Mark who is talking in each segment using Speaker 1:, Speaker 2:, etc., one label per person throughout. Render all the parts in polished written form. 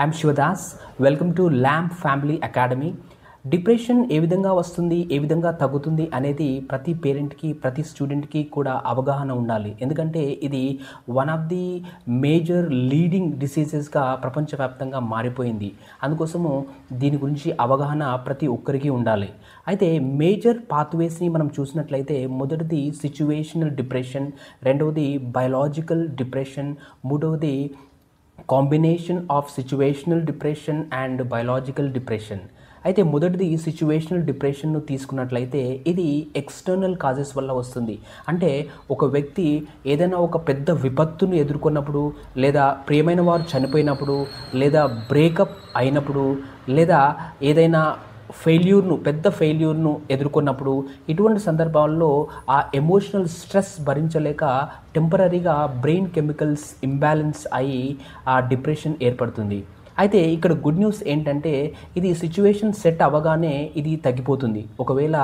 Speaker 1: I'm Shivadas. Welcome to Lamp Family Academy. Depression ఏ విధంగా వస్తుంది, ఏ విధంగా తగ్గుతుంది అనేది ప్రతి పేరెంట్కి, ప్రతి స్టూడెంట్కి కూడా అవగాహన ఉండాలి. ఎందుకంటే ఇది one of the major leading డిసీజెస్గా ప్రపంచవ్యాప్తంగా మారిపోయింది. అందుకోసము దీని గురించి అవగాహన ప్రతి ఒక్కరికి ఉండాలి. అయితే మేజర్ పాత్వేస్ని మనం చూసినట్లయితే మొదటిది సిచ్యువేషనల్ డిప్రెషన్, రెండవది బయలాజికల్ డిప్రెషన్, మూడవది combination of situational depression and biological depression. అయితే మొదటిది సిచ్యువేషనల్ డిప్రెషన్ను తీసుకున్నట్లయితే ఇది ఎక్స్టర్నల్ కాజెస్ వల్ల వస్తుంది. అంటే ఒక వ్యక్తి ఏదైనా ఒక పెద్ద విపత్తును ఎదుర్కొన్నప్పుడు, లేదా ప్రియమైన వారు చనిపోయినప్పుడు, లేదా బ్రేకప్ అయినప్పుడు, లేదా ఏదైనా పెద్ద ఫెయిల్యూర్ను ఎదుర్కొన్నప్పుడు, ఇటువంటి సందర్భాల్లో ఆ ఎమోషనల్ స్ట్రెస్ భరించలేక టెంపరరీగా బ్రెయిన్ కెమికల్స్ ఇంబ్యాలెన్స్ అయ్యి ఆ డిప్రెషన్ ఏర్పడుతుంది. అయితే ఇక్కడ గుడ్ న్యూస్ ఏంటంటే ఇది సిచ్యువేషన్ సెట్ అవ్వగానే ఇది తగ్గిపోతుంది. ఒకవేళ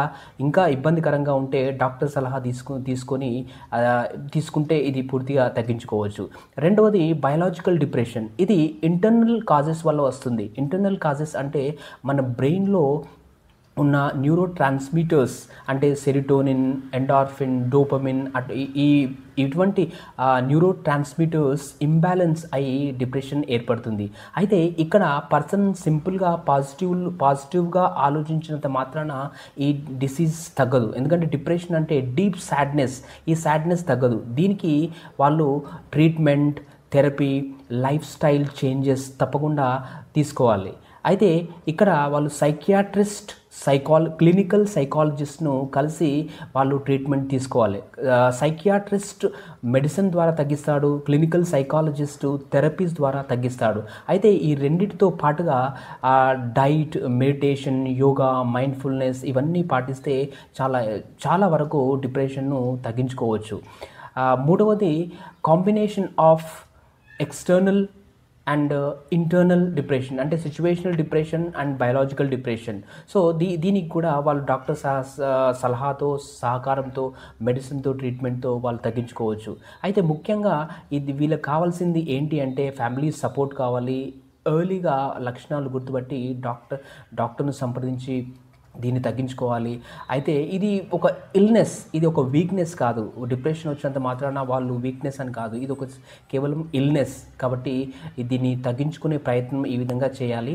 Speaker 1: ఇంకా ఇబ్బందికరంగా ఉంటే డాక్టర్ సలహా తీసుకుంటే ఇది పూర్తిగా తగ్గించుకోవచ్చు. రెండవది బయలాజికల్ డిప్రెషన్. ఇది ఇంటర్నల్ కాజెస్ వల్ల వస్తుంది. ఇంటర్నల్ కాజెస్ అంటే మన బ్రెయిన్లో ఉన్న న్యూరో ట్రాన్స్మిటర్స్ అంటే సెరిటోనిన్, ఎండార్ఫిన్, డోపమిన్ ఇటువంటి న్యూరో ట్రాన్స్మిటర్స్ ఇంబ్యాలెన్స్ అయ్యి డిప్రెషన్ ఏర్పడుతుంది. అయితే ఇక్కడ పర్సన్ సింపుల్గా పాజిటివ్గా ఆలోచించినంత మాత్రాన ఈ డిసీజ్ తగ్గదు. ఎందుకంటే డిప్రెషన్ అంటే డీప్ సాడ్నెస్. ఈ సాడ్నెస్ తగ్గదు. దీనికి వాళ్ళు treatment, therapy, life style changes తప్పకుండా తీసుకోవాలి. అయితే ఇక్కడ వాళ్ళు సైకియాట్రిస్ట్, క్లినికల్ సైకాలజిస్ట్ను కలిసి వాళ్ళు ట్రీట్మెంట్ తీసుకోవాలి. సైకియాట్రిస్ట్ మెడిసిన్ ద్వారా తగ్గిస్తాడు, క్లినికల్ సైకాలజిస్ట్ థెరపీస్ ద్వారా తగ్గిస్తాడు. అయితే ఈ రెండిటితో పాటుగా డైట్, మెడిటేషన్, యోగా, మైండ్ఫుల్నెస్ ఇవన్నీ పాటిస్తే చాలా వరకు డిప్రెషన్ను తగ్గించుకోవచ్చు. మూడవది combination of external and internal depression అంటే situational depression and biological depression. So దీనికి కూడా వాళ్ళు డాక్టర్ సలహాతో, సహకారంతో, మెడిసిన్తో, ట్రీట్మెంట్తో వాళ్ళు తగ్గించుకోవచ్చు. అయితే ముఖ్యంగా వీళ్ళకి కావాల్సింది ఏంటి అంటే ఫ్యామిలీ సపోర్ట్ కావాలి. ఎర్లీగా లక్షణాలు గుర్తుపట్టి డాక్టర్ను సంప్రదించి దీన్ని తగ్గించుకోవాలి. అయితే ఇది ఒక ఇల్నెస్, ఇది ఒక వీక్నెస్ కాదు. డిప్రెషన్ వచ్చినంత మాత్రాన వాళ్ళు వీక్నెస్ అని కాదు, ఇది కేవలం ఇల్నెస్. కాబట్టి దీన్ని తగ్గించుకునే ప్రయత్నం ఈ విధంగా చేయాలి.